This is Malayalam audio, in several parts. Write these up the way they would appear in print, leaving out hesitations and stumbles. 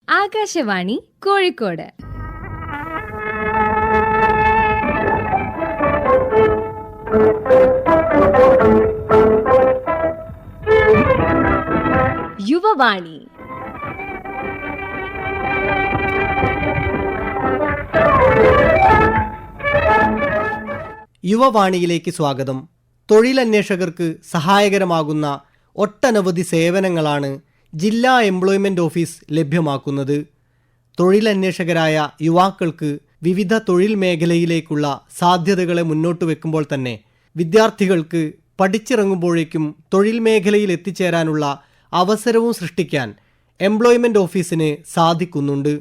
ആകാശവാണി കോഴിക്കോട്. യുവവാണി. യുവവാണിയിലേക്ക് സ്വാഗതം. തൊഴിലന്വേഷകർക്ക് സഹായകരമാകുന്ന ഒട്ടനവധി സേവനങ്ങളാണ് ജില്ലാ എംപ്ലോയ്മെന്റ് ഓഫീസ് ലഭ്യമാക്കുന്നത്. തൊഴിലന്വേഷകരായ യുവാക്കൾക്ക് വിവിധ തൊഴിൽ മേഖലയിലേക്കുള്ള സാധ്യതകളെ മുന്നോട്ട് വെക്കുമ്പോൾ തന്നെ വിദ്യാർത്ഥികൾക്ക് പഠിച്ചിറങ്ങുമ്പോഴേക്കും തൊഴിൽ മേഖലയിൽ എത്തിച്ചേരാനുള്ള അവസരവും സൃഷ്ടിക്കാൻ എംപ്ലോയ്മെന്റ് ഓഫീസിന് സാധിക്കുന്നുണ്ട്.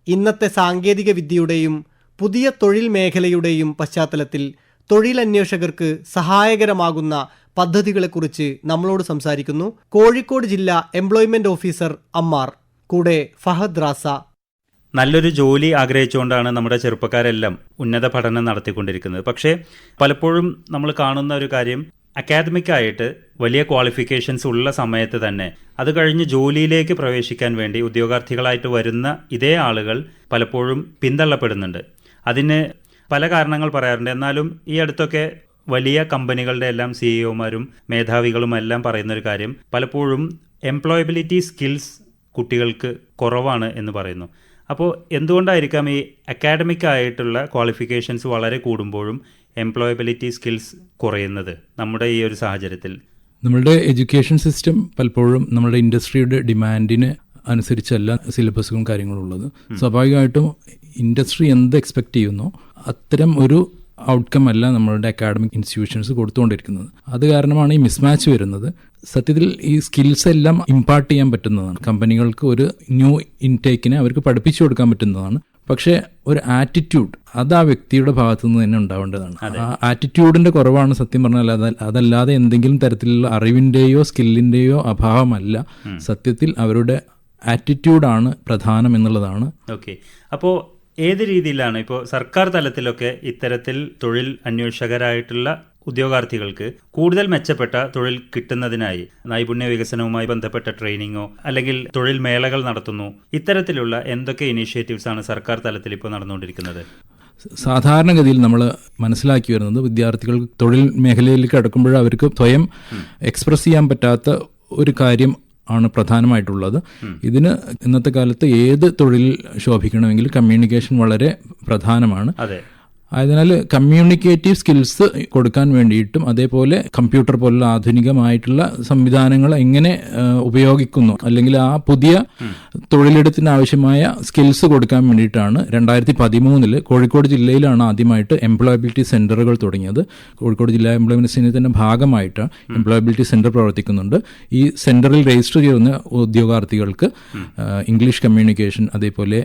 ഇന്നത്തെ സാങ്കേതിക വിദ്യയുടെയും പുതിയ തൊഴിൽ മേഖലയുടെയും പശ്ചാത്തലത്തിൽ തൊഴിലന്വേഷകർക്ക് സഹായകരമാകുന്ന പദ്ധതികളെക്കുറിച്ച് നമ്മളോട് സംസാരിക്കുന്നു കോഴിക്കോട് ജില്ലാ എംപ്ലോയ്മെന്റ് ഓഫീസർ അമ്മാർ, കൂടെ ഫഹദ് റാസ. നല്ലൊരു ജോലി ആഗ്രഹിച്ചുകൊണ്ടാണ് നമ്മുടെ ചെറുപ്പക്കാരെല്ലാം ഉന്നത പഠനം നടത്തിക്കൊണ്ടിരിക്കുന്നത്. പക്ഷേ പലപ്പോഴും നമ്മൾ കാണുന്ന ഒരു കാര്യം, അക്കാദമിക്കായിട്ട് വലിയ ക്വാളിഫിക്കേഷൻസ് ഉള്ള സമയത്ത് തന്നെ അത് കഴിഞ്ഞ് ജോലിയിലേക്ക് പ്രവേശിക്കാൻ വേണ്ടി ഉദ്യോഗാർത്ഥികളായിട്ട് വരുന്ന ഇതേ ആളുകൾ പലപ്പോഴും പിന്തള്ളപ്പെടുന്നുണ്ട്. അതിന് പല കാരണങ്ങൾ പറയാറുണ്ട്. എന്നാലും ഈ അടുത്തൊക്കെ വലിയ കമ്പനികളുടെ എല്ലാം സിഇഒമാരും മേധാവികളും എല്ലാം പറയുന്നൊരു കാര്യം, പലപ്പോഴും എംപ്ലോയബിലിറ്റി സ്കിൽസ് കുട്ടികൾക്ക് കുറവാണ് എന്ന് പറയുന്നു. അപ്പോൾ എന്തുകൊണ്ടായിരിക്കാം ഈ അക്കാഡമിക് ആയിട്ടുള്ള ക്വാളിഫിക്കേഷൻസ് വളരെ കൂടുമ്പോഴും എംപ്ലോയബിലിറ്റി സ്കിൽസ് കുറയുന്നത് നമ്മുടെ ഈ ഒരു സാഹചര്യത്തിൽ? നമ്മളുടെ എഡ്യൂക്കേഷൻ സിസ്റ്റം പലപ്പോഴും നമ്മുടെ ഇൻഡസ്ട്രിയുടെ ഡിമാൻഡിന് അനുസരിച്ചല്ല സിലബസും കാര്യങ്ങളും ഉള്ളത്. സ്വാഭാവികമായിട്ടും ഇൻഡസ്ട്രി എന്ത് എക്സ്പെക്റ്റ് ചെയ്യുന്നോ അത്തരം ഒരു ഔട്ട്കം അല്ല നമ്മളുടെ അക്കാഡമിക് ഇൻസ്റ്റിറ്റ്യൂഷൻസ് കൊടുത്തുകൊണ്ടിരിക്കുന്നത്. അത് കാരണമാണ് ഈ മിസ്മാച്ച് വരുന്നത്. സത്യത്തിൽ ഈ സ്കിൽസ് എല്ലാം ഇമ്പാർട്ട് ചെയ്യാൻ പറ്റുന്നതാണ്. കമ്പനികൾക്ക് ഒരു ന്യൂ ഇൻടേക്കിനെ അവർക്ക് പഠിപ്പിച്ചു കൊടുക്കാൻ പറ്റുന്നതാണ്. പക്ഷേ ഒരു ആറ്റിറ്റ്യൂഡ് അത് ആ വ്യക്തിയുടെ ഭാഗത്തു നിന്ന് തന്നെ ഉണ്ടാവേണ്ടതാണ്. ആ ആറ്റിറ്റ്യൂഡിന്റെ കുറവാണ് സത്യം പറഞ്ഞാൽ. അതല്ലാതെ എന്തെങ്കിലും തരത്തിലുള്ള അറിവിൻ്റെയോ സ്കില്ലിൻ്റെയോ അഭാവമല്ല. സത്യത്തിൽ അവരുടെ ആറ്റിറ്റ്യൂഡാണ് പ്രധാനം എന്നുള്ളതാണ്. ഓക്കെ, അപ്പോൾ ഏത് രീതിയിലാണ് ഇപ്പോൾ സർക്കാർ തലത്തിലൊക്കെ ഇത്തരത്തിൽ തൊഴിൽ അന്വേഷകരായിട്ടുള്ള ഉദ്യോഗാർത്ഥികൾക്ക് കൂടുതൽ മെച്ചപ്പെട്ട തൊഴിൽ കിട്ടുന്നതിനായി നൈപുണ്യ വികസനവുമായി ബന്ധപ്പെട്ട ട്രെയിനിങ്ങോ അല്ലെങ്കിൽ തൊഴിൽ മേളകൾ നടത്തുന്നു, ഇത്തരത്തിലുള്ള എന്തൊക്കെ ഇനീഷ്യേറ്റീവ്സ് ആണ് സർക്കാർ തലത്തിൽ ഇപ്പോൾ നടന്നുകൊണ്ടിരിക്കുന്നത്? സാധാരണഗതിയിൽ നമ്മൾ മനസ്സിലാക്കി വരുന്നത്, വിദ്യാർത്ഥികൾക്ക് തൊഴിൽ മേഖലയിലേക്ക് കടക്കുമ്പോൾ അവർക്ക് സ്വയം എക്സ്പ്രസ് ചെയ്യാൻ പറ്റാത്ത ഒരു കാര്യം ആണ് പ്രധാനമായിട്ടുള്ളത്. ഇതിന് ഇന്നത്തെ കാലത്ത് ഏത് തൊഴിൽ ശോഭിക്കണമെങ്കിൽ കമ്മ്യൂണിക്കേഷൻ വളരെ പ്രധാനമാണ്. അതിനാൽ കമ്മ്യൂണിക്കേറ്റീവ് സ്കിൽസ് കൊടുക്കാൻ വേണ്ടിയിട്ടും അതേപോലെ കമ്പ്യൂട്ടർ പോലുള്ള ആധുനികമായിട്ടുള്ള സംവിധാനങ്ങൾ എങ്ങനെ ഉപയോഗിക്കുന്നു അല്ലെങ്കിൽ ആ പുതിയ തൊഴിലിടത്തിന് ആവശ്യമായ സ്കിൽസ് കൊടുക്കാൻ വേണ്ടിയിട്ടാണ് 2013 കോഴിക്കോട് ജില്ലയിലാണ് ആദ്യമായിട്ട് എംപ്ലോയബിലിറ്റി സെന്ററുകൾ തുടങ്ങിയത്. കോഴിക്കോട് ജില്ലാ എംപ്ലോയ്മെന്റ് സെന്ററിന്റെ ഭാഗമായിട്ട് എംപ്ലോയബിലിറ്റി സെന്റർ പ്രവർത്തിക്കുന്നുണ്ട്. ഈ സെന്ററിൽ രജിസ്റ്റർ ചെയ്യുന്ന ഉദ്യോഗാർത്ഥികൾക്ക് ഇംഗ്ലീഷ് കമ്മ്യൂണിക്കേഷൻ, അതേപോലെ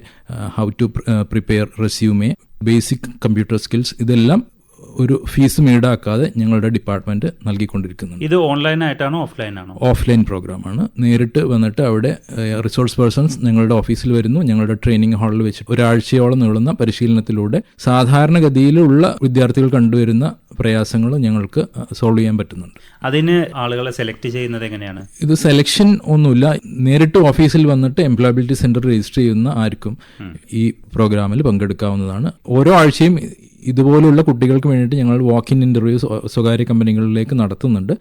how to prepare resume, basic computer skills, ഇതെല്ലാം ഒരു ഫീസും ഈടാക്കാതെ ഞങ്ങളുടെ ഡിപ്പാർട്ട്മെന്റ് നൽകിക്കൊണ്ടിരിക്കുന്നുണ്ട്. ഇത് ഓൺലൈനായിട്ടാണോ ഓഫ്ലൈൻ ആണോ? ഓഫ്ലൈൻ പ്രോഗ്രാമാണ്. നേരിട്ട് വന്നിട്ട് അവിടെ റിസോഴ്സ് പേഴ്സൺസ് ഞങ്ങളുടെ ഓഫീസിൽ വരുന്നു. ഞങ്ങളുടെ ട്രെയിനിങ് ഹാളിൽ വെച്ച് ഒരാഴ്ചയോളം നീളുന്ന പരിശീലനത്തിലൂടെ സാധാരണഗതിയിലുള്ള വിദ്യാർത്ഥികൾ കണ്ടുവരുന്ന പ്രയാസങ്ങൾ ഞങ്ങൾക്ക് സോൾവ് ചെയ്യാൻ പറ്റുന്നുണ്ട്. അതിന് ആളുകളെ സെലക്ട് ചെയ്യുന്നത് എങ്ങനെയാണ്? ഇത് സെലക്ഷൻ ഒന്നുമില്ല. നേരിട്ട് ഓഫീസിൽ വന്നിട്ട് എംപ്ലോയബിലിറ്റി സെന്റർ രജിസ്റ്റർ ചെയ്യുന്ന ആർക്കും ഈ പ്രോഗ്രാമിൽ പങ്കെടുക്കാവുന്നതാണ്. ഓരോ ആഴ്ചയും ഇതുപോലുള്ള കുട്ടികൾക്ക് വേണ്ടിയിട്ട് ഞങ്ങൾ വാക്ക്-ഇൻ ഇന്റർവ്യൂസ് സ്വകാര്യ കമ്പനികളിലേക്ക് നടത്തുന്നുണ്ട്.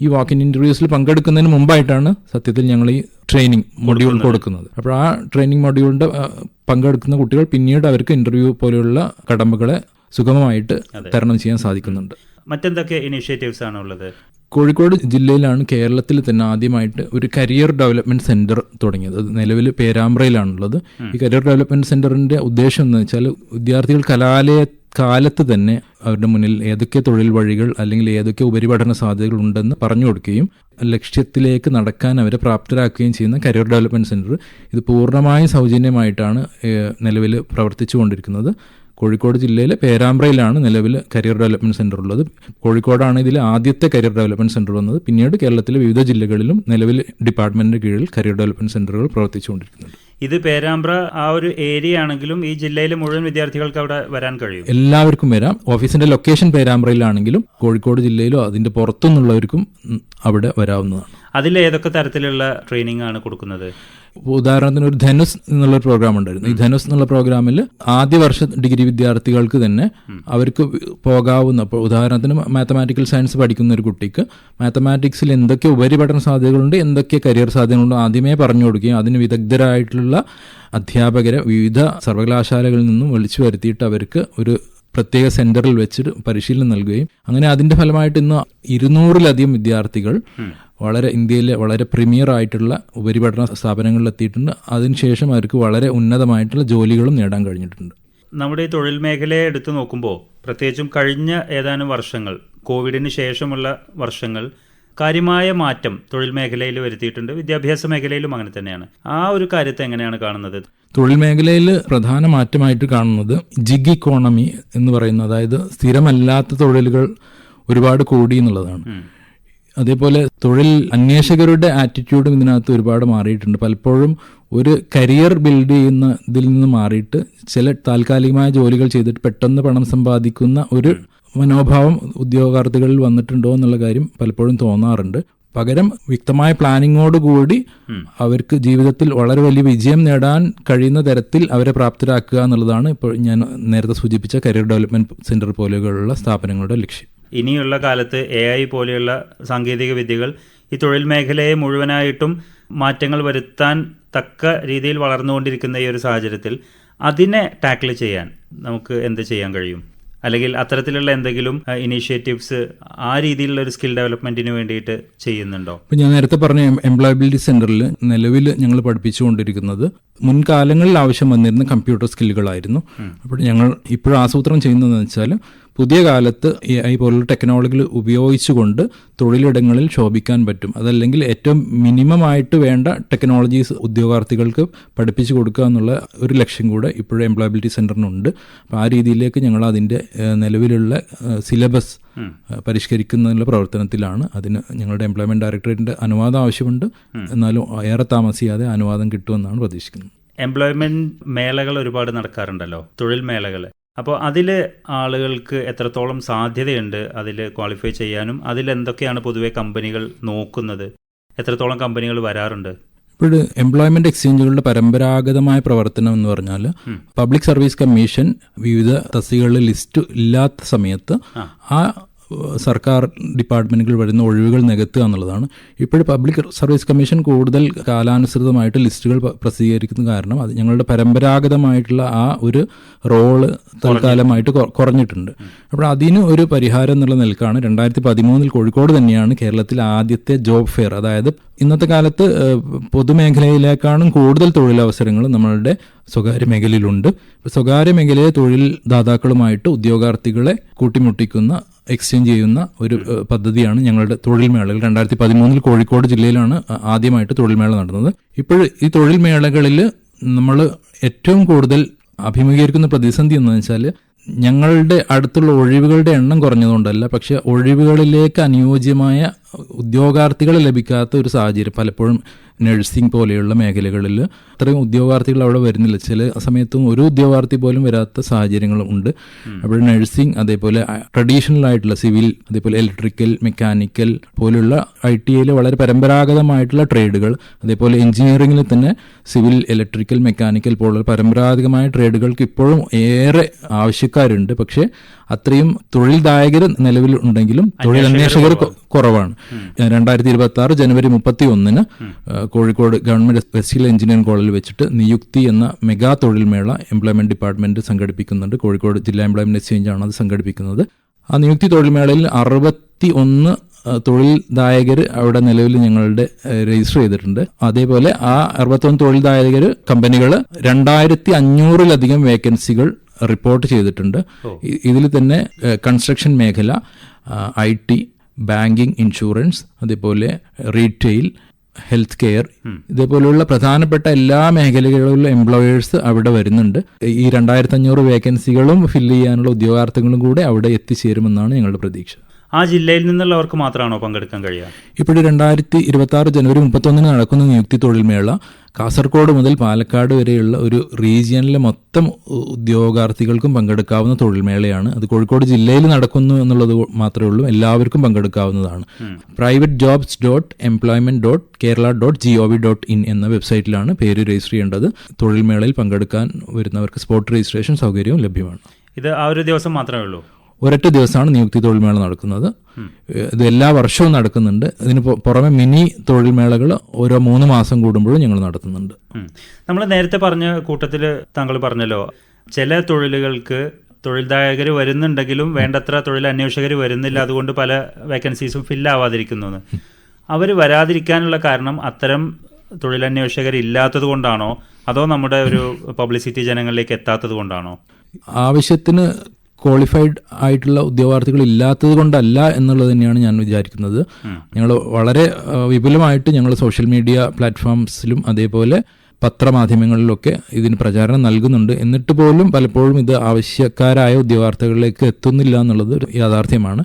ഈ വാക്ക്-ഇൻ ഇന്റർവ്യൂസിൽ പങ്കെടുക്കുന്നതിന് മുമ്പായിട്ടാണ് സത്യത്തിൽ ഞങ്ങൾ ഈ ട്രെയിനിങ് മൊഡ്യൂൾ കൊടുക്കുന്നത്. അപ്പോൾ ആ ട്രെയിനിങ് മൊഡ്യൂളിന്റെ പങ്കെടുക്കുന്ന കുട്ടികൾ പിന്നീട് അവർക്ക് ഇന്റർവ്യൂ പോലെയുള്ള കടമ്പകളെ സുഗമമായിട്ട് തരണം ചെയ്യാൻ സാധിക്കുന്നുണ്ട്. മറ്റെന്തൊക്കെ ഇനീഷ്യേറ്റീവ്സ് ആണ് ഉള്ളത്? കോഴിക്കോട് ജില്ലയിലാണ് കേരളത്തിൽ തന്നെ ആദ്യമായിട്ട് ഒരു കരിയർ ഡെവലപ്മെന്റ് സെന്റർ തുടങ്ങിയത്. അത് നിലവിൽ പേരാമ്പ്രയിലാണുള്ളത്. ഈ കരിയർ ഡെവലപ്മെന്റ് സെന്ററിന്റെ ഉദ്ദേശം എന്ന് വെച്ചാൽ വിദ്യാർത്ഥികൾ കാലത്ത് തന്നെ അവരുടെ മുന്നിൽ ഏതൊക്കെ തൊഴിൽ വഴികൾ അല്ലെങ്കിൽ ഏതൊക്കെ ഉപരിപഠന സാധ്യതകൾ ഉണ്ടെന്ന് പറഞ്ഞു കൊടുക്കുകയും ലക്ഷ്യത്തിലേക്ക് നടക്കാൻ അവരെ പ്രാപ്തരാക്കുകയും ചെയ്യുന്ന കരിയർ ഡെവലപ്മെന്റ് സെന്റർ. ഇത് പൂർണ്ണമായും സൗജന്യമായിട്ടാണ് നിലവിൽ പ്രവർത്തിച്ചു കൊണ്ടിരിക്കുന്നത്. കോഴിക്കോട് ജില്ലയിലെ പേരാമ്പ്രയിലാണ് നിലവിൽ കരിയർ ഡെവലപ്മെന്റ് സെന്റർ ഉള്ളത്. കോഴിക്കോടാണ് ഇതിൽ ആദ്യത്തെ കരിയർ ഡെവലപ്മെന്റ് സെന്റർ വന്നത്. പിന്നീട് കേരളത്തിലെ വിവിധ ജില്ലകളിലും നിലവിൽ ഡിപ്പാർട്ട്മെന്റിന്റെ കീഴിൽ കരിയർ ഡെവലപ്മെന്റ് സെന്ററുകൾ പ്രവർത്തിച്ചുകൊണ്ടിരിക്കുന്നുണ്ട്. ഇത് പേരാമ്പ്ര ആ ഒരു ഏരിയ ആണെങ്കിലും ഈ ജില്ലയിലെ മുഴുവൻ വിദ്യാർത്ഥികൾക്ക് അവിടെ വരാൻ കഴിയും? എല്ലാവർക്കും വരാം. ഓഫീസിന്റെ ലൊക്കേഷൻ പേരാമ്പ്രയിലാണെങ്കിലും കോഴിക്കോട് ജില്ലയിലോ അതിന്റെ പുറത്തുനിന്നുള്ളവർക്കും അവിടെ വരാവുന്നതാണ്. അതിൽ ഏതൊക്കെ തരത്തിലുള്ള ട്രെയിനിങ് ആണ് കൊടുക്കുന്നത്? ഉദാഹരണത്തിന് ഒരു ധനുസ് എന്നുള്ളൊരു പ്രോഗ്രാം ഉണ്ടായിരുന്നു. ഈ ധനുസ് എന്നുള്ള പ്രോഗ്രാമിൽ ആദ്യ വർഷ ഡിഗ്രി വിദ്യാർത്ഥികൾക്ക് തന്നെ അവർക്ക് പോകാവുന്ന, ഇപ്പോൾ ഉദാഹരണത്തിന് മാത്തമാറ്റിക്കൽ സയൻസ് പഠിക്കുന്ന ഒരു കുട്ടിക്ക് മാത്തമാറ്റിക്സിൽ എന്തൊക്കെ ഉപരിപഠന സാധ്യതകളുണ്ട്, എന്തൊക്കെ കരിയർ സാധ്യതകളുണ്ട് ആദ്യമേ പറഞ്ഞു കൊടുക്കുകയും അതിന് വിദഗ്ധരായിട്ടുള്ള അധ്യാപകരെ വിവിധ സർവകലാശാലകളിൽ നിന്നും വിളിച്ചു വരുത്തിയിട്ട് അവർക്ക് ഒരു പ്രത്യേക സെന്ററിൽ വെച്ചിട്ട് പരിശീലനം നൽകുകയും അങ്ങനെ അതിന്റെ ഫലമായിട്ട് ഇന്ന് 200-ലധികം വിദ്യാർത്ഥികൾ ഇന്ത്യയിലെ വളരെ പ്രീമിയർ ആയിട്ടുള്ള ഉപരിപഠന സ്ഥാപനങ്ങളിൽ എത്തിയിട്ടുണ്ട്. അതിനുശേഷം അവർക്ക് വളരെ ഉന്നതമായിട്ടുള്ള ജോലികളും നേടാൻ കഴിഞ്ഞിട്ടുണ്ട്. നമ്മുടെ ഈ തൊഴിൽ മേഖലയെ എടുത്തു നോക്കുമ്പോൾ പ്രത്യേകിച്ചും കഴിഞ്ഞ ഏതാനും വർഷങ്ങൾ, കോവിഡിന് ശേഷമുള്ള വർഷങ്ങൾ, കാര്യമായ മാറ്റം തൊഴിൽ മേഖലയിൽ വരുത്തിയിട്ടുണ്ട്. വിദ്യാഭ്യാസ മേഖലയിലും അങ്ങനെ തന്നെയാണ്. ആ ഒരു കാര്യത്തെ എങ്ങനെയാണ് കാണുന്നത്? തൊഴിൽ മേഖലയിൽ പ്രധാന മാറ്റമായിട്ട് കാണുന്നത് ജിഗ് ഇക്കോണമി എന്ന് പറയുന്ന, അതായത് സ്ഥിരമല്ലാത്ത തൊഴിലുകൾ ഒരുപാട് കൂടി എന്നുള്ളതാണ്. അതേപോലെ തൊഴിൽ അന്വേഷകരുടെ ആറ്റിറ്റ്യൂഡും ഇതിനകത്ത് ഒരുപാട് മാറിയിട്ടുണ്ട്. പലപ്പോഴും ഒരു കരിയർ ബിൽഡ് ചെയ്യുന്ന ഇതിൽ നിന്ന് മാറിയിട്ട് ചില താൽക്കാലികമായ ജോലികൾ ചെയ്തിട്ട് പെട്ടെന്ന് പണം സമ്പാദിക്കുന്ന ഒരു മനോഭാവം ഉദ്യോഗാർത്ഥികളിൽ വന്നിട്ടുണ്ടോ എന്നുള്ള കാര്യം പലപ്പോഴും തോന്നാറുണ്ട്. പകരം വ്യക്തമായ പ്ലാനിങ്ങോടുകൂടി അവർക്ക് ജീവിതത്തിൽ വളരെ വലിയ വിജയം നേടാൻ കഴിയുന്ന തരത്തിൽ അവരെ പ്രാപ്തരാക്കുക എന്നുള്ളതാണ് ഇപ്പോൾ ഞാൻ നേരത്തെ സൂചിപ്പിച്ച കരിയർ ഡെവലപ്മെന്റ് സെന്റർ പോലെയുള്ള സ്ഥാപനങ്ങളുടെ ലക്ഷ്യം. ഇനിയുള്ള കാലത്ത് AI പോലെയുള്ള സാങ്കേതിക വിദ്യകൾ ഈ തൊഴിൽ മേഖലയെ മുഴുവനായിട്ടും മാറ്റങ്ങൾ വരുത്താൻ തക്ക രീതിയിൽ വളർന്നുകൊണ്ടിരിക്കുന്ന ഈ ഒരു സാഹചര്യത്തിൽ അതിനെ ടാക്കിൾ ചെയ്യാൻ നമുക്ക് എന്ത് ചെയ്യാൻ കഴിയും? അല്ലെങ്കിൽ അത്തരത്തിലുള്ള എന്തെങ്കിലും ഇനീഷ്യേറ്റീവ്സ് ആ രീതിയിലുള്ള ഒരു സ്കിൽ ഡെവലപ്മെന്റിന് വേണ്ടിയിട്ട് ചെയ്യുന്നുണ്ടോ? ഇപ്പം ഞാൻ നേരത്തെ പറഞ്ഞ എംപ്ലോയബിലിറ്റി സെന്ററിൽ നിലവിൽ ഞങ്ങൾ പഠിപ്പിച്ചുകൊണ്ടിരിക്കുന്നത് മുൻകാലങ്ങളിൽ ആവശ്യം വന്നിരുന്ന കമ്പ്യൂട്ടർ സ്കില്ലുകളായിരുന്നു. അപ്പോൾ ഞങ്ങൾ ഇപ്പോഴും ആസൂത്രണം ചെയ്യുന്നതെന്ന് വെച്ചാൽ പുതിയ കാലത്ത് AI പോലുള്ള ടെക്നോളജികൾ ഉപയോഗിച്ചുകൊണ്ട് തൊഴിലിടങ്ങളിൽ ശോഭിക്കാൻ പറ്റും. അതല്ലെങ്കിൽ ഏറ്റവും മിനിമമായിട്ട് വേണ്ട ടെക്നോളജീസ് ഉദ്യോഗാർത്ഥികൾക്ക് പഠിപ്പിച്ചു കൊടുക്കുക എന്നുള്ള ഒരു ലക്ഷ്യം കൂടെ ഇപ്പോഴും എംപ്ലോയബിലിറ്റി സെന്ററിനുണ്ട്. അപ്പോൾ ആ രീതിയിലേക്ക് ഞങ്ങൾ അതിൻ്റെ നിലവിലുള്ള സിലബസ് പരിഷ്കരിക്കുന്നതിനുള്ള പ്രവർത്തനത്തിലാണ്. അതിന് ഞങ്ങളുടെ എംപ്ലോയ്മെന്റ് ഡയറക്ടറേറ്റിന്റെ അനുവാദം ആവശ്യമുണ്ട്. എന്നാലും ഏറെ താമസിയാതെ അനുവാദം കിട്ടുമെന്നാണ് പ്രതീക്ഷിക്കുന്നത്. എംപ്ലോയ്മെന്റ് മേളകൾ ഒരുപാട് നടക്കാറുണ്ടല്ലോ, തൊഴിൽ മേളകൾ. അപ്പോൾ അതിൽ ആളുകൾക്ക് എത്രത്തോളം സാധ്യതയുണ്ട് അതിൽ ക്വാളിഫൈ ചെയ്യാനും? അതിലെന്തൊക്കെയാണ് പൊതുവെ കമ്പനികൾ നോക്കുന്നത്? എത്രത്തോളം കമ്പനികൾ വരാറുണ്ട്? ഇപ്പോൾ എംപ്ലോയ്മെന്റ് എക്സ്ചേഞ്ചുകളുടെ പരമ്പരാഗതമായ പ്രവർത്തനം എന്ന് പറഞ്ഞാൽ പബ്ലിക് സർവീസ് കമ്മീഷൻ വിവിധ തസ്തികകളിൽ ലിസ്റ്റ് ഇല്ലാത്ത സമയത്ത് ആ സർക്കാർ ഡിപ്പാർട്ട്മെന്റുകൾ വരുന്ന ഒഴിവുകൾ നികത്തുക എന്നുള്ളതാണ്. ഇപ്പോഴും പബ്ലിക് സർവീസ് കമ്മീഷൻ കൂടുതൽ കാലാനുസൃതമായിട്ട് ലിസ്റ്റുകൾ പ്രസിദ്ധീകരിക്കുന്ന കാരണം അത് ഞങ്ങളുടെ പരമ്പരാഗതമായിട്ടുള്ള ആ ഒരു റോള് തൽക്കാലമായിട്ട് കുറഞ്ഞിട്ടുണ്ട്. അപ്പോൾ അതിന് ഒരു പരിഹാരം എന്നുള്ള നിലക്കാണ് 2013 കോഴിക്കോട് തന്നെയാണ് കേരളത്തിലെ ആദ്യത്തെ ജോബ് ഫെയർ. അതായത് ഇന്നത്തെ കാലത്ത് പൊതുമേഖലയിലേക്കാളും കൂടുതൽ തൊഴിലവസരങ്ങൾ നമ്മളുടെ സ്വകാര്യ മേഖലയിലുണ്ട്. സ്വകാര്യ മേഖലയിലെ തൊഴിൽ ദാതാക്കളുമായിട്ട് ഉദ്യോഗാർത്ഥികളെ കൂട്ടിമുട്ടിക്കുന്ന, എക്സ്ചേഞ്ച് ചെയ്യുന്ന ഒരു പദ്ധതിയാണ് ഞങ്ങളുടെ തൊഴിൽ മേളകൾ. 2013 കോഴിക്കോട് ജില്ലയിലാണ് ആദ്യമായിട്ട് തൊഴിൽ മേള നടന്നത്. ഇപ്പോൾ ഈ തൊഴിൽ മേളകളിൽ നമ്മൾ ഏറ്റവും കൂടുതൽ അഭിമുഖീകരിക്കുന്ന പ്രതിസന്ധി എന്ന് വെച്ചാൽ ഞങ്ങളുടെ അടുത്തുള്ള ഒഴിവുകളുടെ എണ്ണം കുറഞ്ഞതുകൊണ്ടല്ല, പക്ഷെ ഒഴിവുകളിലേക്ക് അനുയോജ്യമായ ഉദ്യോഗാർത്ഥികളെ ലഭിക്കാത്ത ഒരു സാഹചര്യം. പലപ്പോഴും നഴ്സിംഗ് പോലെയുള്ള മേഖലകളിൽ അത്രയും ഉദ്യോഗാർത്ഥികൾ അവിടെ വരുന്നില്ല. ചില സമയത്തും ഒരു ഉദ്യോഗാർത്ഥി പോലും വരാത്ത സാഹചര്യങ്ങളും ഉണ്ട്. അപ്പോൾ നഴ്സിംഗ്, അതേപോലെ ട്രഡീഷണൽ ആയിട്ടുള്ള സിവിൽ, അതേപോലെ ഇലക്ട്രിക്കൽ, മെക്കാനിക്കൽ പോലുള്ള ITയിൽ വളരെ പരമ്പരാഗതമായിട്ടുള്ള ട്രേഡുകൾ, അതേപോലെ എഞ്ചിനീയറിംഗിൽ തന്നെ സിവിൽ, ഇലക്ട്രിക്കൽ, മെക്കാനിക്കൽ പോലുള്ള പരമ്പരാഗതമായ ട്രേഡുകൾക്ക് ഇപ്പോഴും ഏറെ ആവശ്യക്കാരുണ്ട്. പക്ഷേ അത്രയും തൊഴിൽദായകർ നിലവിൽ ഉണ്ടെങ്കിലും തൊഴിലന്വേഷകർ കുറവാണ്. 2026 ജനുവരി 31 കോഴിക്കോട് ഗവൺമെന്റ് വെസ്റ്റ്ഹിൽ എഞ്ചിനീയറിംഗ് കോളേജിൽ വെച്ചിട്ട് നിയുക്തി എന്ന മെഗാ തൊഴിൽ മേള എംപ്ലോയ്മെന്റ് ഡിപ്പാർട്ട്മെന്റ് സംഘടിപ്പിക്കുന്നുണ്ട്. കോഴിക്കോട് ജില്ലാ എംപ്ലോയ്മെന്റ് എക്സ്ചേഞ്ച് ആണ് അത് സംഘടിപ്പിക്കുന്നത്. ആ നിയുക്തി തൊഴിൽ മേളയിൽ 61 തൊഴിൽദായകർ അവിടെ നിലവിൽ ഞങ്ങളുടെ രജിസ്റ്റർ ചെയ്തിട്ടുണ്ട്. അതേപോലെ ആ 61 തൊഴിൽദായകർ കമ്പനികൾ 2500-ലധികം വേക്കൻസികൾ റിപ്പോർട്ട് ചെയ്തിട്ടുണ്ട്. ഇതിൽ തന്നെ കൺസ്ട്രക്ഷൻ മേഖല, IT, ബാങ്കിങ്, ഇൻഷുറൻസ്, അതേപോലെ റീറ്റെയിൽ, ഹെൽത്ത് കെയർ, ഇതേപോലെയുള്ള പ്രധാനപ്പെട്ട എല്ലാ മേഖലകളിലുള്ള എംപ്ലോയേഴ്സ് അവിടെ വരുന്നുണ്ട്. ഈ 2500 വേക്കൻസികളും ഫില്ല് ചെയ്യാനുള്ള ഉദ്യോഗാർത്ഥികളും കൂടെ അവിടെ എത്തിച്ചേരുമെന്നാണ് ഞങ്ങളുടെ പ്രതീക്ഷ. ആ ജില്ലയിൽ നിന്നുള്ളവർക്ക് മാത്രമാണോ പങ്കെടുക്കാൻ കഴിയുക? ഇപ്പോഴും 2026 ജനുവരി 31 നടക്കുന്ന നിയുക്തി തൊഴിൽ മേള കാസർഗോഡ് മുതൽ പാലക്കാട് വരെയുള്ള ഒരു റീജിയനിലെ മൊത്തം ഉദ്യോഗാർത്ഥികൾക്കും പങ്കെടുക്കാവുന്ന തൊഴിൽ മേളയാണ്. അത് കോഴിക്കോട് ജില്ലയിൽ നടക്കുന്നു എന്നുള്ളത് മാത്രമേ ഉള്ളൂ, എല്ലാവർക്കും പങ്കെടുക്കാവുന്നതാണ്. privatejobs.employment.kerala.gov.in എന്ന വെബ്സൈറ്റിലാണ് പേര് രജിസ്റ്റർ ചെയ്യേണ്ടത്. തൊഴിൽ മേളയിൽ പങ്കെടുക്കാൻ വരുന്നവർക്ക് സ്പോട്ട് രജിസ്ട്രേഷൻ സൗകര്യവും ലഭ്യമാണ്. ഇത് ആ ഒരു ദിവസം മാത്രമേ ഉള്ളൂ? ഒരൊറ്റ ദിവസമാണ് നിയുക്തി തൊഴിൽ മേള നടക്കുന്നത്. ഇത് എല്ലാ വർഷവും നടക്കുന്നുണ്ട്. ഇതിന് പുറമെ മിനി തൊഴിൽ മേളകൾ ഓരോ 3 മാസം കൂടുമ്പോഴും ഞങ്ങൾ നടത്തുന്നുണ്ട്. നമ്മൾ നേരത്തെ പറഞ്ഞ കൂട്ടത്തിൽ താങ്കൾ പറഞ്ഞല്ലോ, ചില തൊഴിലുകൾക്ക് തൊഴിൽദായകർ വരുന്നുണ്ടെങ്കിലും വേണ്ടത്ര തൊഴിൽ അന്വേഷകർ വരുന്നില്ല, അതുകൊണ്ട് പല വേക്കൻസീസും ഫില്ലാവാതിരിക്കുന്നു. അവർ വരാതിരിക്കാനുള്ള കാരണം അത്തരം തൊഴിലന്വേഷകർ ഇല്ലാത്തത് കൊണ്ടാണോ, അതോ നമ്മുടെ ഒരു പബ്ലിസിറ്റി ജനങ്ങളിലേക്ക് എത്താത്തത് കൊണ്ടാണോ? ആവശ്യത്തിന് ക്വാളിഫൈഡ് ആയിട്ടുള്ള ഉദ്യോഗാർത്ഥികൾ ഇല്ലാത്തത് കൊണ്ടല്ല എന്നുള്ളത് തന്നെയാണ് ഞാൻ വിചാരിക്കുന്നത്. ഞങ്ങൾ വളരെ വിപുലമായിട്ട് ഞങ്ങൾ സോഷ്യൽ മീഡിയ പ്ലാറ്റ്ഫോംസിലും അതേപോലെ പത്രമാധ്യമങ്ങളിലൊക്കെ ഇതിന് പ്രചാരണം നൽകുന്നുണ്ട്. എന്നിട്ട് പോലും പലപ്പോഴും ഇത് ആവശ്യക്കാരായ ഉദ്യോഗാർത്ഥികളിലേക്ക് എത്തുന്നില്ല എന്നുള്ളത് ഒരു യാഥാർത്ഥ്യമാണ്.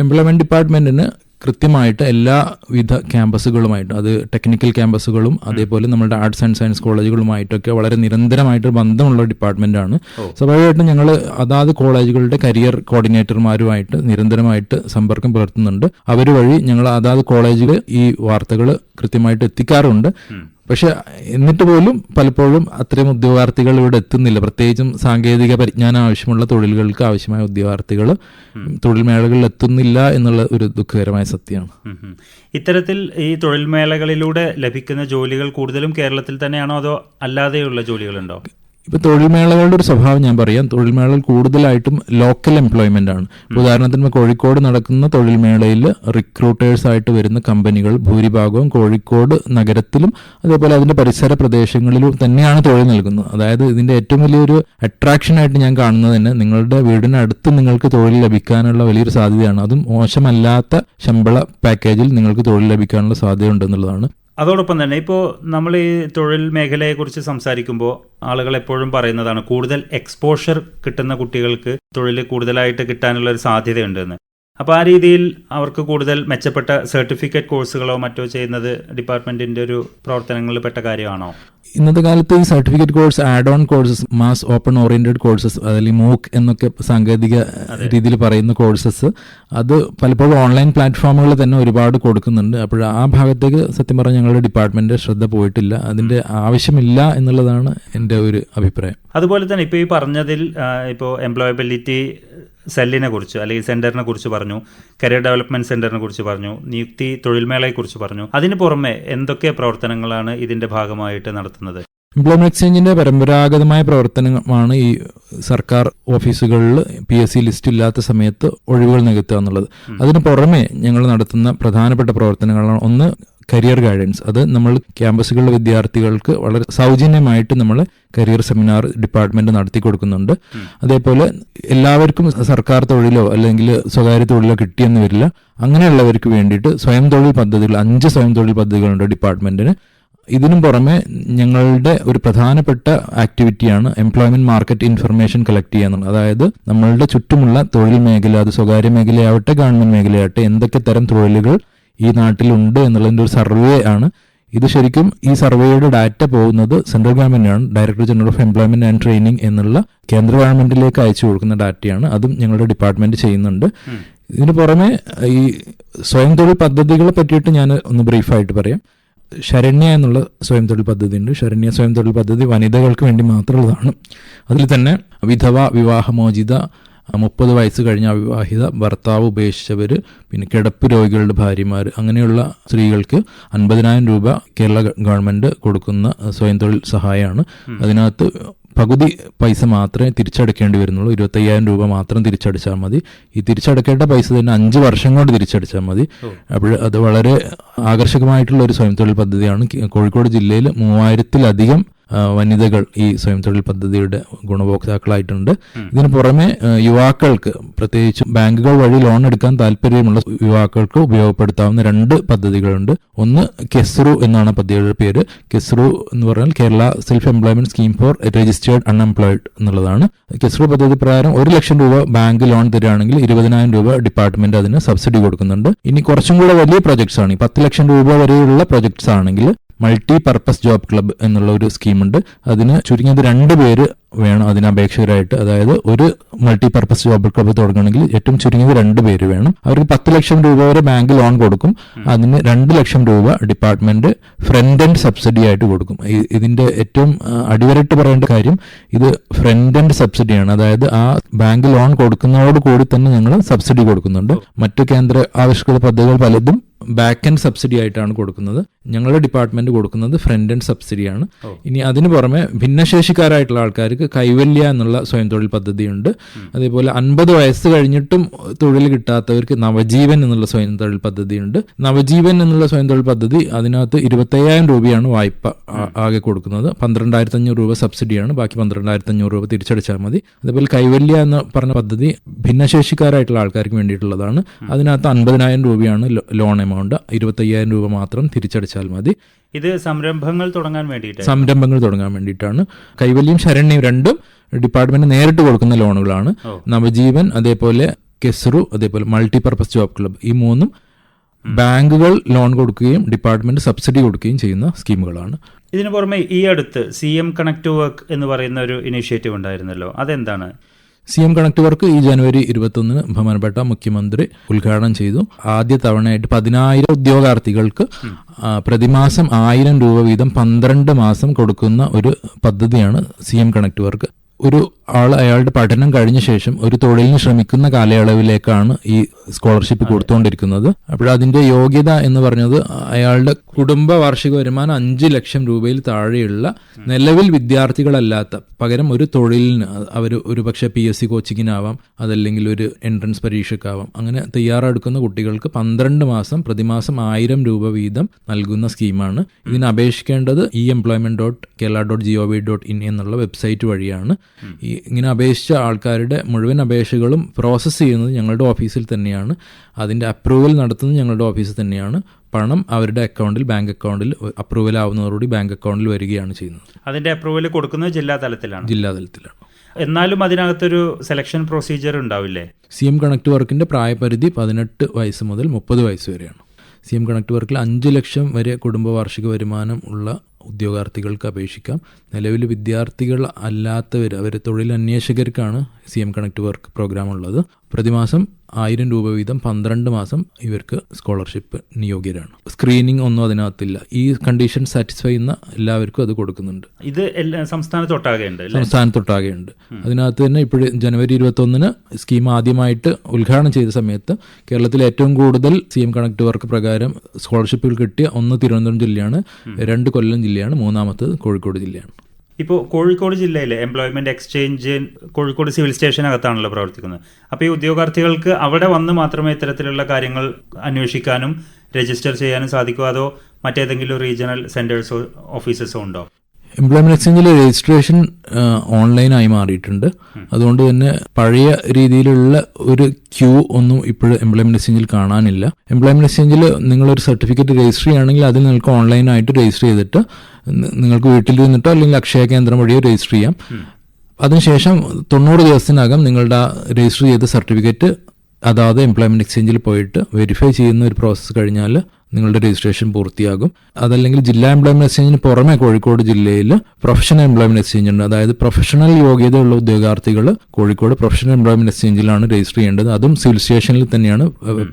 എംപ്ലോയ്മെന്റ് ഡിപ്പാർട്ട്മെന്റിന് കൃത്യമായിട്ട് എല്ലാവിധ ക്യാമ്പസുകളുമായിട്ട്, അത് ടെക്നിക്കൽ ക്യാമ്പസുകളും അതേപോലെ നമ്മുടെ ആർട്സ് ആൻഡ് സയൻസ് കോളേജുകളുമായിട്ടൊക്കെ വളരെ നിരന്തരമായിട്ട് ബന്ധമുള്ള ഡിപ്പാർട്ട്മെന്റാണ്. സ്വാഭാവികമായിട്ടും ഞങ്ങൾ അതാത് കോളേജുകളുടെ കരിയർ കോർഡിനേറ്റർമാരുമായിട്ട് നിരന്തരമായിട്ട് സമ്പർക്കം പുലർത്തുന്നുണ്ട്. അവർ വഴി ഞങ്ങൾ അതാത് കോളേജുകൾ ഈ വാർത്തകൾ കൃത്യമായിട്ട് എത്തിക്കാറുണ്ട്. പക്ഷെ എന്നിട്ട് പോലും പലപ്പോഴും അത്രയും ഉദ്യോഗാർത്ഥികൾ ഇവിടെ എത്തുന്നില്ല. പ്രത്യേകിച്ചും സാങ്കേതിക പരിജ്ഞാനം ആവശ്യമുള്ള തൊഴിലുകൾക്ക് ആവശ്യമായ ഉദ്യോഗാർത്ഥികൾ തൊഴിൽ മേളകളിൽ എത്തുന്നില്ല എന്നുള്ള ഒരു ദുഃഖകരമായ സത്യമാണ്. ഇത്തരത്തിൽ ഈ തൊഴിൽ മേളകളിലൂടെ ലഭിക്കുന്ന ജോലികൾ കൂടുതലും കേരളത്തിൽ തന്നെയാണോ, അതോ അല്ലാതെയുള്ള ജോലികളുണ്ടോ? ഇപ്പോൾ തൊഴിൽ മേളകളുടെ ഒരു സ്വഭാവം ഞാൻ പറയാം. തൊഴിൽ മേളകൾ കൂടുതലായിട്ടും ലോക്കൽ എംപ്ലോയ്മെന്റ് ആണ്. ഉദാഹരണത്തിന് കോഴിക്കോട് നടക്കുന്ന തൊഴിൽ മേളയിൽ റിക്രൂട്ടേഴ്സ് ആയിട്ട് വരുന്ന കമ്പനികൾ ഭൂരിഭാഗവും കോഴിക്കോട് നഗരത്തിലും അതേപോലെ അതിന്റെ പരിസര പ്രദേശങ്ങളിലും തന്നെയാണ് തൊഴിൽ നൽകുന്നത്. അതായത് ഇതിന്റെ ഏറ്റവും വലിയൊരു അട്രാക്ഷൻ ആയിട്ട് ഞാൻ കാണുന്നത് തന്നെ നിങ്ങളുടെ വീടിനടുത്ത് നിങ്ങൾക്ക് തൊഴിൽ ലഭിക്കാനുള്ള വലിയൊരു സാധ്യതയാണ്. അതും മോശമല്ലാത്ത ശമ്പള പാക്കേജിൽ നിങ്ങൾക്ക് തൊഴിൽ ലഭിക്കാനുള്ള സാധ്യത ഉണ്ടെന്നുള്ളതാണ്. അതോടൊപ്പം തന്നെ ഇപ്പോൾ നമ്മൾ ഈ തൊഴിൽ മേഖലയെക്കുറിച്ച് സംസാരിക്കുമ്പോൾ ആളുകൾ എപ്പോഴും പറയുന്നതാണ് കൂടുതൽ എക്സ്പോഷർ കിട്ടുന്ന കുട്ടികൾക്ക് തൊഴിൽ കൂടുതലായിട്ട് കിട്ടാനുള്ള ഒരു സാധ്യതയുണ്ടെന്ന്. അപ്പോൾ ആ രീതിയിൽ അവർക്ക് കൂടുതൽ മെച്ചപ്പെട്ട സർട്ടിഫിക്കറ്റ് കോഴ്സുകളോ മറ്റോ ചെയ്യുന്നത് ഡിപ്പാർട്ട്മെന്റിന്റെ ഒരു പ്രവർത്തനങ്ങളിൽ പെട്ട കാര്യമാണോ? ഇന്നത്തെ കാലത്ത് ഈ certificate course, add on courses, mass open oriented courses, അല്ലെങ്കിൽ മൂക്ക് എന്നൊക്കെ സാങ്കേതിക രീതിയിൽ പറയുന്ന കോഴ്സസ്, അത് പലപ്പോഴും ഓൺലൈൻ പ്ലാറ്റ്ഫോമുകൾ തന്നെ ഒരുപാട് കൊടുക്കുന്നുണ്ട്. അപ്പോൾ ആ ഭാഗത്തേക്ക് സത്യം പറഞ്ഞാൽ ഞങ്ങളുടെ ഡിപ്പാർട്ട്മെന്റ് ശ്രദ്ധ പോയിട്ടില്ല. അതിന്റെ ആവശ്യമില്ല എന്നുള്ളതാണ് എൻ്റെ ഒരു അഭിപ്രായം. അതുപോലെ തന്നെ ഇപ്പോൾ ഈ പറഞ്ഞതിൽ ഇപ്പോൾ എംപ്ലോയബിലിറ്റി സെല്ലിനെ കുറിച്ച് അല്ലെങ്കിൽ സെന്ററിനെ കുറിച്ച് പറഞ്ഞു, കരിയർ ഡെവലപ്മെന്റ് സെന്ററിനെ കുറിച്ച് പറഞ്ഞു, നിയുക്തി തൊഴിൽമേളയെക്കുറിച്ച് പറഞ്ഞു. അതിന് പുറമെ എന്തൊക്കെ പ്രവർത്തനങ്ങളാണ് ഇതിന്റെ ഭാഗമായിട്ട് നടത്തുന്നത്? എംപ്ലോയ്മെന്റ് എക്സ്ചേഞ്ചിന്റെ പരമ്പരാഗതമായ പ്രവർത്തനമാണ് ഈ സർക്കാർ ഓഫീസുകളിൽ PSC ലിസ്റ്റ് ഇല്ലാത്ത സമയത്ത് ഒഴിവുകൾ നികത്തുക എന്നുള്ളത്. അതിന് പുറമെ ഞങ്ങൾ നടത്തുന്ന പ്രധാനപ്പെട്ട പ്രവർത്തനങ്ങളാണ് ഒന്ന് കരിയർ ഗൈഡൻസ്. അത് നമ്മൾ ക്യാമ്പസുകളിലെ വിദ്യാർത്ഥികൾക്ക് വളരെ സൗജന്യമായിട്ട് നമ്മൾ കരിയർ സെമിനാർ ഡിപ്പാർട്ട്മെന്റ് നടത്തി കൊടുക്കുന്നുണ്ട്. അതേപോലെ എല്ലാവർക്കും സർക്കാർ തൊഴിലോ അല്ലെങ്കിൽ സ്വകാര്യ തൊഴിലോ കിട്ടിയെന്ന് വരില്ല. അങ്ങനെയുള്ളവർക്ക് വേണ്ടിയിട്ട് സ്വയം തൊഴിൽ പദ്ധതികൾ, 5 സ്വയം തൊഴിൽ പദ്ധതികളുണ്ട് ഡിപ്പാർട്ട്മെന്റിന്. ഇതിനും പുറമെ ഞങ്ങളുടെ ഒരു പ്രധാനപ്പെട്ട ആക്ടിവിറ്റിയാണ് എംപ്ലോയ്മെന്റ് മാർക്കറ്റ് ഇൻഫർമേഷൻ കളക്ട് ചെയ്യുക എന്നുള്ളത്. അതായത് നമ്മളുടെ ചുറ്റുമുള്ള തൊഴിൽ മേഖല, അത് സ്വകാര്യ മേഖലയാവട്ടെ ഗവൺമെന്റ് മേഖലയാവട്ടെ, എന്തൊക്കെ തരം തൊഴിലുകൾ ഈ നാട്ടിലുണ്ട് എന്നുള്ളതിൻ്റെ ഒരു സർവേ ആണ് ഇത്. ശരിക്കും ഈ സർവേയുടെ ഡാറ്റ പോകുന്നത് സെൻട്രൽ ഗവൺമെന്റാണ്. Director general of employment and training എന്നുള്ള കേന്ദ്ര ഗവൺമെന്റിലേക്ക് അയച്ചു കൊടുക്കുന്ന ഡാറ്റയാണ്. അതും ഞങ്ങളുടെ ഡിപ്പാർട്ട്മെന്റ് ചെയ്യുന്നുണ്ട്. ഇതിന് പുറമെ ഈ സ്വയം തൊഴിൽ പദ്ധതികളെ പറ്റിയിട്ട് ഞാൻ ഒന്ന് ബ്രീഫായിട്ട് പറയാം. ശരണ്യ എന്നുള്ള സ്വയം തൊഴിൽ പദ്ധതി ഉണ്ട്. ശരണ്യ സ്വയം തൊഴിൽ പദ്ധതി വനിതകൾക്ക് വേണ്ടി മാത്രമുള്ളതാണ്. അതിൽ തന്നെ വിധവ, വിവാഹമോചിത, 30 വയസ്സ് കഴിഞ്ഞ അവിവാഹിത, ഭർത്താവ് ഉപേക്ഷിച്ചവർ, പിന്നെ കിടപ്പ് രോഗികളുടെ ഭാര്യമാർ, അങ്ങനെയുള്ള സ്ത്രീകൾക്ക് 50,000 രൂപ കേരള ഗവൺമെന്റ് കൊടുക്കുന്ന സ്വയം തൊഴിൽ സഹായമാണ്. അതിനകത്ത് പകുതി പൈസ മാത്രമേ തിരിച്ചടക്കേണ്ടി വരുന്നുള്ളൂ. 25,000 രൂപ മാത്രം തിരിച്ചടച്ചാൽ മതി. ഈ തിരിച്ചടക്കേണ്ട പൈസ തന്നെ 5 വർഷം കൊണ്ട് തിരിച്ചടച്ചാൽ മതി. അപ്പോൾ അത് വളരെ ആകർഷകമായിട്ടുള്ള ഒരു സ്വയം തൊഴിൽ പദ്ധതിയാണ്. കോഴിക്കോട് ജില്ലയിൽ 3000-ലധികം വനിതകൾ ഈ സ്വയം തൊഴിൽ പദ്ധതിയുടെ ഗുണഭോക്താക്കളായിട്ടുണ്ട്. ഇതിന് പുറമെ യുവാക്കൾക്ക്, പ്രത്യേകിച്ച് ബാങ്കുകൾ വഴി ലോൺ എടുക്കാൻ താല്പര്യമുള്ള യുവാക്കൾക്ക് ഉപയോഗപ്പെടുത്താവുന്ന 2 പദ്ധതികളുണ്ട്. ഒന്ന് കെസ്റു എന്നാണ് പദ്ധതിയുടെ പേര്. കെസ്റു എന്ന് പറഞ്ഞാൽ Kerala self employment scheme for registered unemployed എന്നുള്ളതാണ്. കെസ്റു പദ്ധതി പ്രകാരം 1 ലക്ഷം രൂപ ബാങ്ക് ലോൺ തരികയാണെങ്കിൽ 20,000 രൂപ ഡിപ്പാർട്ട്മെന്റ് അതിന് സബ്സിഡി കൊടുക്കുന്നുണ്ട്. ഇനി കുറച്ചും കൂടെ വലിയ പ്രൊജക്ട്സ് ആണ്, 10 ലക്ഷം രൂപ വരെയുള്ള പ്രൊജക്ട്സ് ആണെങ്കിൽ മൾട്ടി പർപ്പസ് ജോബ് ക്ലബ്ബ് എന്നുള്ള ഒരു സ്കീമുണ്ട്. അതിന് ചുരുങ്ങിയത് 2 പേര് വേണം അതിന് അപേക്ഷകരായിട്ട്. അതായത് ഒരു മൾട്ടി പർപ്പസ് ജോബ് ക്ലബ്ബ് തുടങ്ങണമെങ്കിൽ ഏറ്റവും ചുരുങ്ങിയത് 2 പേര് വേണം. അവർക്ക് 10 ലക്ഷം രൂപ വരെ ബാങ്ക് ലോൺ കൊടുക്കും. അതിന് 2 ലക്ഷം രൂപ ഡിപ്പാർട്ട്മെന്റ് ഫ്രണ്ട് എൻഡ് സബ്സിഡി ആയിട്ട് കൊടുക്കും. ഇതിന്റെ ഏറ്റവും അടിവരട്ട് പറയേണ്ട കാര്യം, ഇത് ഫ്രണ്ട് എൻഡ് സബ്സിഡിയാണ്. അതായത് ആ ബാങ്ക് ലോൺ കൊടുക്കുന്നതോട് കൂടി തന്നെ ഞങ്ങൾ സബ്സിഡി കൊടുക്കുന്നുണ്ട്. മറ്റു കേന്ദ്ര ആവിഷ്കൃത പദ്ധതികൾ പലതും ബാക്ക് എൻഡ് സബ്സിഡി ആയിട്ടാണ് കൊടുക്കുന്നത്. ഞങ്ങളുടെ ഡിപ്പാർട്ട്മെന്റ് കൊടുക്കുന്നത് ഫ്രണ്ട് എൻഡ് സബ്സിഡിയാണ്. ഇനി അതിന് പുറമെ ഭിന്നശേഷിക്കാരായിട്ടുള്ള ആൾക്കാർക്ക് കൈവല്യ എന്നുള്ള സ്വയം തൊഴിൽ പദ്ധതിയുണ്ട്. അതേപോലെ 50 വയസ്സ് കഴിഞ്ഞിട്ടും തൊഴിൽ കിട്ടാത്തവർക്ക് നവജീവൻ എന്നുള്ള സ്വയം തൊഴിൽ പദ്ധതിയുണ്ട്. നവജീവൻ എന്നുള്ള സ്വയം തൊഴിൽ പദ്ധതി, അതിനകത്ത് 25,000 രൂപയാണ് വായ്പ ആകെ കൊടുക്കുന്നത്. 12,500 രൂപ സബ്സിഡിയാണ്, ബാക്കി 12,500 രൂപ തിരിച്ചടച്ചാൽ മതി. അതേപോലെ കൈവല്യ എന്ന് പറഞ്ഞ പദ്ധതി ഭിന്നശേഷിക്കാരായിട്ടുള്ള ആൾക്കാർക്ക് വേണ്ടിയിട്ടുള്ളതാണ്. അതിനകത്ത് 50,000 രൂപയാണ് ലോൺ എമൗണ്ട്, 25,000 രൂപ മാത്രം തിരിച്ചടച്ചാൽ മതി. ഇത് സംരംഭങ്ങൾ തുടങ്ങാൻ വേണ്ടിയിട്ടാണ്. കൈവല്യം ശരണ്യം രണ്ടും ഡിപ്പാർട്ട്മെന്റ് നേരിട്ട് കൊടുക്കുന്ന ലോണുകളാണ്. നവജീവൻ, അതേപോലെ കെസ്റു, അതേപോലെ മൾട്ടിപർപ്പസ് ജോബ് ക്ലബ്ബ്, ഈ 3ഉം ബാങ്കുകൾ ലോൺ കൊടുക്കുകയും ഡിപ്പാർട്ട്മെന്റ് സബ്സിഡി കൊടുക്കുകയും ചെയ്യുന്ന സ്കീമുകളാണ്. ഇതിനു പുറമെ ഈ അടുത്ത് CM കണക്ട് വർക്ക് എന്ന് പറയുന്ന ഒരു ഇനീഷ്യേറ്റീവ് ഉണ്ടായിരുന്നല്ലോ, അതെന്താണ്? CM കണക്ട് വർക്ക് ഈ ജനുവരി 21 ബഹുമാനപ്പെട്ട മുഖ്യമന്ത്രി ഉദ്ഘാടനം ചെയ്തു. ആദ്യ തവണയായിട്ട് 10,000 ഉദ്യോഗാർത്ഥികൾക്ക് പ്രതിമാസം 1,000 രൂപ വീതം 12 മാസം കൊടുക്കുന്ന ഒരു പദ്ധതിയാണ് CM കണക്ട് വർക്ക്. ഒരു ആൾ അയാളുടെ പഠനം കഴിഞ്ഞ ശേഷം ഒരു തൊഴിലിന് ശ്രമിക്കുന്ന കാലയളവിലേക്കാണ് ഈ സ്കോളർഷിപ്പ് കൊടുത്തുകൊണ്ടിരിക്കുന്നത്. അപ്പോൾ അതിന്റെ യോഗ്യത എന്ന് പറഞ്ഞത് അയാളുടെ കുടുംബ വാർഷിക വരുമാനം 5 ലക്ഷം രൂപയിൽ താഴെയുള്ള നിലവിൽ വിദ്യാർത്ഥികളല്ലാത്ത, പകരം ഒരു തൊഴിലിന് അവർ ഒരു പക്ഷേ PSC കോച്ചിങ്ങിനാവാം, അതല്ലെങ്കിൽ ഒരു എൻട്രൻസ് പരീക്ഷയ്ക്കാവാം, അങ്ങനെ തയ്യാറെടുക്കുന്ന കുട്ടികൾക്ക് 12 മാസം പ്രതിമാസം 1,000 രൂപ വീതം നൽകുന്ന സ്കീമാണ്. ഇതിന് അപേക്ഷിക്കേണ്ടത് employment.kerala.gov.in എന്നുള്ള വെബ്സൈറ്റ് വഴിയാണ്. ഇങ്ങനെ അപേക്ഷിച്ച ആൾക്കാരുടെ മുഴുവൻ അപേക്ഷകളും പ്രോസസ്സ് ചെയ്യുന്നത് ഞങ്ങളുടെ ഓഫീസിൽ തന്നെയാണ്. അതിൻ്റെ അപ്രൂവൽ നടത്തുന്നത് ഞങ്ങളുടെ ഓഫീസിൽ തന്നെയാണ്. പണം അവരുടെ അക്കൗണ്ടിൽ, ബാങ്ക് അക്കൗണ്ടിൽ അപ്രൂവൽ ആവുന്നതോടുകൂടി ബാങ്ക് അക്കൗണ്ടിൽ വരികയാണ് ചെയ്യുന്നത്. അതിന്റെ അപ്രൂവൽ കൊടുക്കുന്നത് ജില്ലാതലത്തിലാണ്. എന്നാലും അതിനകത്തൊരു സെലക്ഷൻ പ്രൊസീജിയർ ഉണ്ടാവില്ലേ? CM കണക്ട് വർക്കിന്റെ പ്രായപരിധി 18 വയസ്സ് മുതൽ 30 വയസ്സ് വരെയാണ്. CM കണക്ട് വർക്കിൽ 5 ലക്ഷം വരെ കുടുംബ വാർഷിക വരുമാനം ഉള്ള ഉദ്യോഗാർത്ഥികൾക്ക് അപേക്ഷിക്കാം. നിലവിൽ വിദ്യാർത്ഥികൾ അല്ലാത്തവർ, അവർ തൊഴിലന്വേഷകർക്കാണ് CM കണക്ട് വർക്ക് പ്രോഗ്രാം ഉള്ളത്. പ്രതിമാസം 1,000 രൂപ വീതം 12 മാസം ഇവർക്ക് സ്കോളർഷിപ്പ് യോഗ്യരാണ്. സ്ക്രീനിങ് ഒന്നും അതിനകത്തില്ല. ഈ കണ്ടീഷൻ സാറ്റിസ്ഫൈ ചെയ്യുന്ന എല്ലാവർക്കും അത് കൊടുക്കുന്നുണ്ട്. ഇത് സംസ്ഥാനത്തൊട്ടാകെ ഉണ്ട്. അതിനകത്ത് തന്നെ ഇപ്പോൾ ജനുവരി 21 സ്കീം ആദ്യമായിട്ട് ഉദ്ഘാടനം ചെയ്ത സമയത്ത് കേരളത്തിൽ ഏറ്റവും കൂടുതൽ CM കണക്ട് വർക്ക് പ്രകാരം സ്കോളർഷിപ്പുകൾ കിട്ടിയ 1 തിരുവനന്തപുരം ജില്ലയാണ്, 2 കൊല്ലം ജില്ലയാണ്, 3ാമത്തത് കോഴിക്കോട് ജില്ലയാണ്. ഇപ്പോൾ കോഴിക്കോട് ജില്ലയിലെ എംപ്ലോയ്മെന്റ് എക്സ്ചേഞ്ച് കോഴിക്കോട് സിവിൽ സ്റ്റേഷനകത്താണല്ലോ പ്രവർത്തിക്കുന്നത്. അപ്പോൾ ഈ ഉദ്യോഗാർത്ഥികൾക്ക് അവിടെ വന്ന് മാത്രമേ ഇത്തരത്തിലുള്ള കാര്യങ്ങൾ അന്വേഷിക്കാനും രജിസ്റ്റർ ചെയ്യാനും സാധിക്കൂ, അതോ മറ്റേതെങ്കിലും റീജിയണൽ സെന്റേഴ്സോ ഓഫീസസോ ഉണ്ടോ? എംപ്ലോയ്മെന്റ് എക്സ്ചേഞ്ചിൽ രജിസ്ട്രേഷൻ ഓൺലൈനായി മാറിയിട്ടുണ്ട്. അതുകൊണ്ട് തന്നെ പഴയ രീതിയിലുള്ള ഒരു ക്യൂ ഒന്നും ഇപ്പോഴും എംപ്ലോയ്മെന്റ് എക്സ്ചേഞ്ചിൽ കാണാനില്ല. എംപ്ലോയ്മെന്റ് എക്സ്ചേഞ്ചിൽ നിങ്ങളൊരു സർട്ടിഫിക്കറ്റ് രജിസ്റ്റർ ചെയ്യുകയാണെങ്കിൽ അതിൽ നിങ്ങൾക്ക് ഓൺലൈനായിട്ട് രജിസ്റ്റർ ചെയ്തിട്ട് നിങ്ങൾക്ക് വീട്ടിൽ നിന്നിട്ടോ അല്ലെങ്കിൽ അക്ഷയ കേന്ദ്രം വഴിയോ രജിസ്റ്റർ ചെയ്യാം. അതിനുശേഷം 90 ദിവസത്തിനകം നിങ്ങളുടെ രജിസ്റ്റർ ചെയ്ത സർട്ടിഫിക്കറ്റ് അതാത് എംപ്ലോയ്മെന്റ് എക്സ്ചേഞ്ചിൽ പോയിട്ട് വെരിഫൈ ചെയ്യുന്ന ഒരു പ്രോസസ്സ് കഴിഞ്ഞാൽ നിങ്ങളുടെ രജിസ്ട്രേഷൻ പൂർത്തിയാകും. അതല്ലെങ്കിൽ ജില്ലാ എംപ്ലോയ്മെന്റ് എക്സ്ചേഞ്ചിന് പുറമെ കോഴിക്കോട് ജില്ലയിൽ പ്രൊഫഷണൽ എംപ്ലോയ്മെന്റ് എക്സ്ചേഞ്ച് ഉണ്ട്. അതായത് പ്രൊഫഷണൽ യോഗ്യതയുള്ള ഉദ്യോഗാർത്ഥികൾ കോഴിക്കോട് പ്രൊഫഷണൽ എംപ്ലോയ്മെന്റ് എക്സ്ചേഞ്ചിലാണ് രജിസ്റ്റർ ചെയ്യേണ്ടത്. അതും സിവിൽ സ്റ്റേഷനിൽ തന്നെയാണ്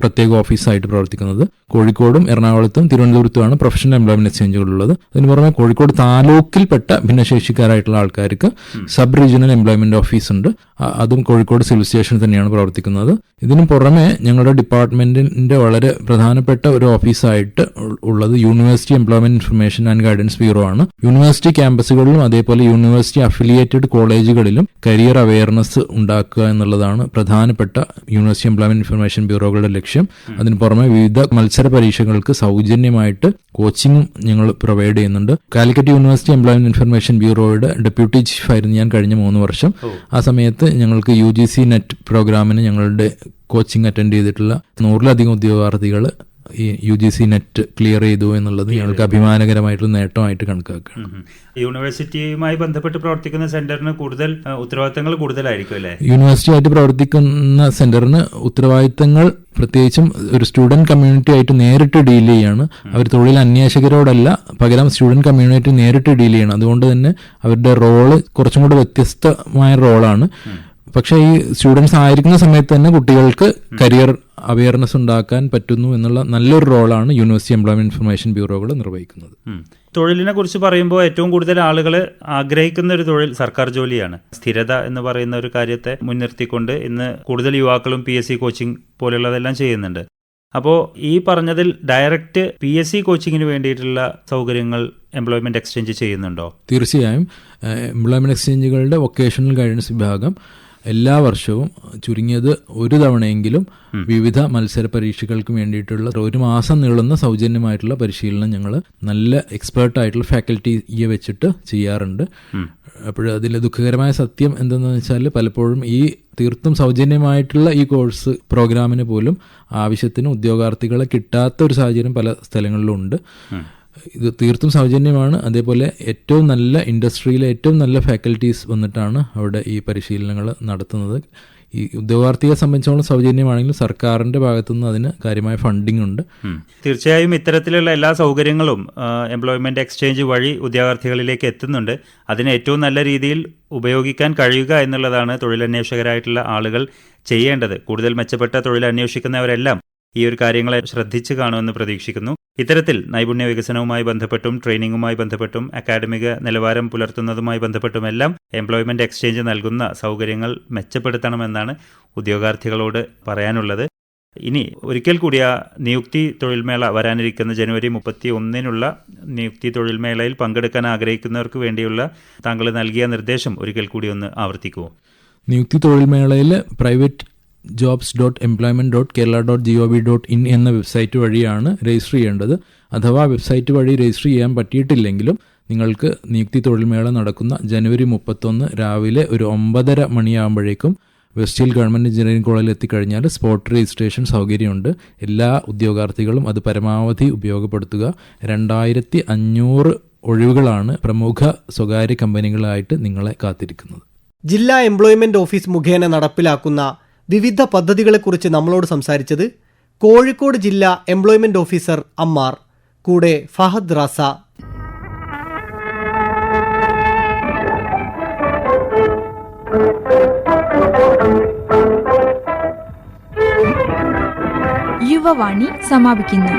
പ്രത്യേക ഓഫീസായിട്ട് പ്രവർത്തിക്കുന്നത്. കോഴിക്കോടും എറണാകുളത്തും തിരുവനന്തപുരത്തുമാണ് പ്രൊഫഷണൽ എംപ്ലോയ്മെന്റ് എക്സ്ചേഞ്ചുകളുള്ളത്. അതിന് പുറമെ കോഴിക്കോട് താലൂക്കിൽപ്പെട്ട ഭിന്നശേഷിക്കാരായിട്ടുള്ള ആൾക്കാർക്ക് സബ് റീജിയണൽ എംപ്ലോയ്മെന്റ് ഓഫീസ് ഉണ്ട്. അതും കോഴിക്കോട് സിവിൽ സ്റ്റേഷനിൽ തന്നെയാണ് പ്രവർത്തിക്കുന്നത്. ഇതിനു പുറമെ ഞങ്ങളുടെ ഡിപ്പാർട്ട്മെന്റിന്റെ വളരെ പ്രധാനപ്പെട്ട ഒരു ഓഫീസാണ് ആയിട്ട് ഉള്ളത് university employment information and guidance bureau ആണ്. യൂണിവേഴ്സിറ്റി ക്യാമ്പസുകളിലും അതേപോലെ യൂണിവേഴ്സിറ്റി അഫിലിയേറ്റഡ് കോളേജുകളിലും കരിയർ അവയർനെസ് ഉണ്ടാക്കുക എന്നുള്ളതാണ് പ്രധാനപ്പെട്ട യൂണിവേഴ്സിറ്റി എംപ്ലോയ്മെന്റ് ഇൻഫർമേഷൻ ബ്യൂറോകളുടെ ലക്ഷ്യം. അതിന് പുറമെ വിവിധ മത്സര പരീക്ഷകൾക്ക് സൗജന്യമായിട്ട് കോച്ചിങ്ങും ഞങ്ങൾ പ്രൊവൈഡ് ചെയ്യുന്നുണ്ട്. കാലിക്കറ്റ് യൂണിവേഴ്സിറ്റി എംപ്ലോയ്മെന്റ് ഇൻഫർമേഷൻ ബ്യൂറോയുടെ ഡെപ്യൂട്ടി ചീഫ് ആയിരുന്നു ഞാൻ കഴിഞ്ഞ 3 വർഷം. ആ സമയത്ത് ഞങ്ങൾക്ക് UGC നെറ്റ് പ്രോഗ്രാമിന് ഞങ്ങളുടെ കോച്ചിങ് അറ്റൻഡ് ചെയ്തിട്ടുള്ള 100-ലധികം ഉദ്യോഗാർത്ഥികൾ ഈ UGC നെറ്റ് ക്ലിയർ ചെയ്തു എന്നുള്ളത് ഞങ്ങൾക്ക് അഭിമാനകരമായിട്ടുള്ള നേട്ടമായിട്ട് കണക്കാക്കുകയാണ്. യൂണിവേഴ്സിറ്റിയുമായി ബന്ധപ്പെട്ട് പ്രവർത്തിക്കുന്ന സെന്ററിന് കൂടുതൽ ഉത്തരവാദിത്തങ്ങൾ കൂടുതലായിരിക്കും അല്ലേ? യൂണിവേഴ്സിറ്റി ആയിട്ട് പ്രവർത്തിക്കുന്ന സെന്ററിന് ഉത്തരവാദിത്തങ്ങൾ പ്രത്യേകിച്ചും ഒരു സ്റ്റുഡന്റ് കമ്മ്യൂണിറ്റി ആയിട്ട് നേരിട്ട് ഡീൽ ചെയ്യാണ്. അവർ തൊഴിൽ അന്വേഷകരോടല്ല, പകരം സ്റ്റുഡന്റ് കമ്മ്യൂണിറ്റി നേരിട്ട് ഡീൽ ചെയ്യണം. അതുകൊണ്ട് തന്നെ അവരുടെ റോള് കുറച്ചും കൂടെ വ്യത്യസ്തമായ റോളാണ്. പക്ഷേ ഈ സ്റ്റുഡൻസ് ആയിരിക്കുന്ന സമയത്ത് തന്നെ കുട്ടികൾക്ക് കരിയർ അവയർനെസ് ഉണ്ടാക്കാൻ പറ്റുന്നു എന്നുള്ള നല്ലൊരു റോളാണ് യൂണിവേഴ്സിറ്റി എംപ്ലോയ്മെന്റ് ഇൻഫർമേഷൻ ബ്യൂറോകൾ നിർവഹിക്കുന്നത്. തൊഴിലിനെ കുറിച്ച് പറയുമ്പോൾ ഏറ്റവും കൂടുതൽ ആളുകൾ ആഗ്രഹിക്കുന്ന ഒരു തൊഴിൽ സർക്കാർ ജോലിയാണ്. സ്ഥിരത എന്ന് പറയുന്ന ഒരു കാര്യത്തെ മുൻനിർത്തിക്കൊണ്ട് ഇന്ന് കൂടുതൽ യുവാക്കളും PSC കോച്ചിങ് പോലുള്ളതെല്ലാം ചെയ്യുന്നുണ്ട്. അപ്പോൾ ഈ പറഞ്ഞതിൽ ഡയറക്റ്റ് PSC കോച്ചിങ്ങിന് വേണ്ടിയിട്ടുള്ള സൗകര്യങ്ങൾ എംപ്ലോയ്മെന്റ് എക്സ്ചേഞ്ച് ചെയ്യുന്നുണ്ടോ? തീർച്ചയായും. എംപ്ലോയ്മെന്റ് എക്സ്ചേഞ്ചുകളുടെ വൊക്കേഷണൽ ഗൈഡൻസ് വിഭാഗം എല്ലാ വർഷവും ചുരുങ്ങിയത് ഒരു തവണയെങ്കിലും വിവിധ മത്സര പരീക്ഷകൾക്ക് വേണ്ടിയിട്ടുള്ള 1 മാസം നീളുന്ന സൗജന്യമായിട്ടുള്ള പരിശീലനം ഞങ്ങൾ നല്ല എക്സ്പേർട്ടായിട്ടുള്ള ഫാക്കൽറ്റിയെ വെച്ചിട്ട് ചെയ്യാറുണ്ട്. അപ്പോൾ അതിൽ ദുഃഖകരമായ സത്യം എന്തെന്ന് വെച്ചാൽ പലപ്പോഴും ഈ തീർത്തും സൗജന്യമായിട്ടുള്ള ഈ കോഴ്സ് പ്രോഗ്രാമിന് പോലും ആവശ്യത്തിന് ഉദ്യോഗാർത്ഥികളെ കിട്ടാത്ത ഒരു സാഹചര്യം പല സ്ഥലങ്ങളിലും ഉണ്ട്. ഇത് തീർത്തും സൗജന്യമാണ്. അതേപോലെ ഏറ്റവും നല്ല ഇൻഡസ്ട്രിയിലെ ഏറ്റവും നല്ല ഫാക്കൽറ്റീസ് വന്നിട്ടാണ് അവിടെ ഈ പരിശീലനങ്ങൾ നടത്തുന്നത്. ഈ ഉദ്യോഗാർത്ഥിയെ സംബന്ധിച്ചോളം സൗജന്യമാണെങ്കിലും സർക്കാരിന്റെ ഭാഗത്തുനിന്ന് അതിന് കാര്യമായ ഫണ്ടിങ് ഉണ്ട്. തീർച്ചയായും ഇത്തരത്തിലുള്ള എല്ലാ സൗകര്യങ്ങളും എംപ്ലോയ്മെന്റ് എക്സ്ചേഞ്ച് വഴി ഉദ്യോഗാർത്ഥികളിലേക്ക് എത്തുന്നുണ്ട്. അതിനെ ഏറ്റവും നല്ല രീതിയിൽ ഉപയോഗിക്കാൻ കഴിയുക എന്നുള്ളതാണ് തൊഴിലന്വേഷകരായിട്ടുള്ള ആളുകൾ ചെയ്യേണ്ടത്. കൂടുതൽ മെച്ചപ്പെട്ട തൊഴിൽ അന്വേഷിക്കുന്നവരെല്ലാം ഈ ഒരു കാര്യങ്ങളെ ശ്രദ്ധിച്ചു കാണുമെന്ന് പ്രതീക്ഷിക്കുന്നു. ഇത്തരത്തിൽ നൈപുണ്യ വികസനവുമായി ബന്ധപ്പെട്ടും ട്രെയിനിങ്ങുമായി ബന്ധപ്പെട്ടും അക്കാഡമിക നിലവാരം പുലർത്തുന്നതുമായി ബന്ധപ്പെട്ടുമെല്ലാം എംപ്ലോയ്മെന്റ് എക്സ്ചേഞ്ച് നൽകുന്ന സൗകര്യങ്ങൾ മെച്ചപ്പെടുത്തണമെന്നാണ് ഉദ്യോഗാർത്ഥികളോട് പറയാനുള്ളത്. ഇനി ഒരിക്കൽ കൂടി ആ നിയുക്തി തൊഴിൽമേള വരാനിരിക്കുന്ന ജനുവരി 31 നിയുക്തി തൊഴിൽമേളയിൽ പങ്കെടുക്കാൻ ആഗ്രഹിക്കുന്നവർക്ക് വേണ്ടിയുള്ള താങ്കൾ നൽകിയ നിർദ്ദേശം ഒരിക്കൽ കൂടി ഒന്ന് ആവർത്തിക്കുമോ? നിയുക്തി തൊഴിൽമേളയിൽ private.jobs.employment.kerala.gov.in എന്ന വെബ്സൈറ്റ് വഴിയാണ് രജിസ്റ്റർ ചെയ്യേണ്ടത്. അഥവാ വെബ്സൈറ്റ് വഴി രജിസ്റ്റർ ചെയ്യാൻ പറ്റിയിട്ടില്ലെങ്കിലും നിങ്ങൾക്ക് നിയുക്തി തൊഴിൽമേള നടക്കുന്ന ജനുവരി 31 രാവിലെ ഒരു 9:30 മണിയാകുമ്പോഴേക്കും വെസ്റ്റ് ഹിൽ ഗവൺമെൻറ് എഞ്ചിനീയറിംഗ് കോളേജിൽ എത്തിക്കഴിഞ്ഞാൽ സ്പോട്ട് രജിസ്ട്രേഷൻ സൗകര്യമുണ്ട്. എല്ലാ ഉദ്യോഗാർത്ഥികളും അത് പരമാവധി ഉപയോഗപ്പെടുത്തുക. 2500 ഒഴിവുകളാണ് പ്രമുഖ സ്വകാര്യ കമ്പനികളായിട്ട് നിങ്ങളെ കാത്തിരിക്കുന്നത്. ജില്ലാ എംപ്ലോയ്മെന്റ് ഓഫീസ് മുഖേന നടപ്പിലാക്കുന്ന വിവിധ പദ്ധതികളെക്കുറിച്ച് നമ്മളോട് സംസാരിച്ചത് കോഴിക്കോട് ജില്ലാ എംപ്ലോയ്മെന്റ് ഓഫീസർ അമ്മാർ, കൂടെ ഫഹദ് റാസ. യുവവാണി സമാപിക്കുന്നു.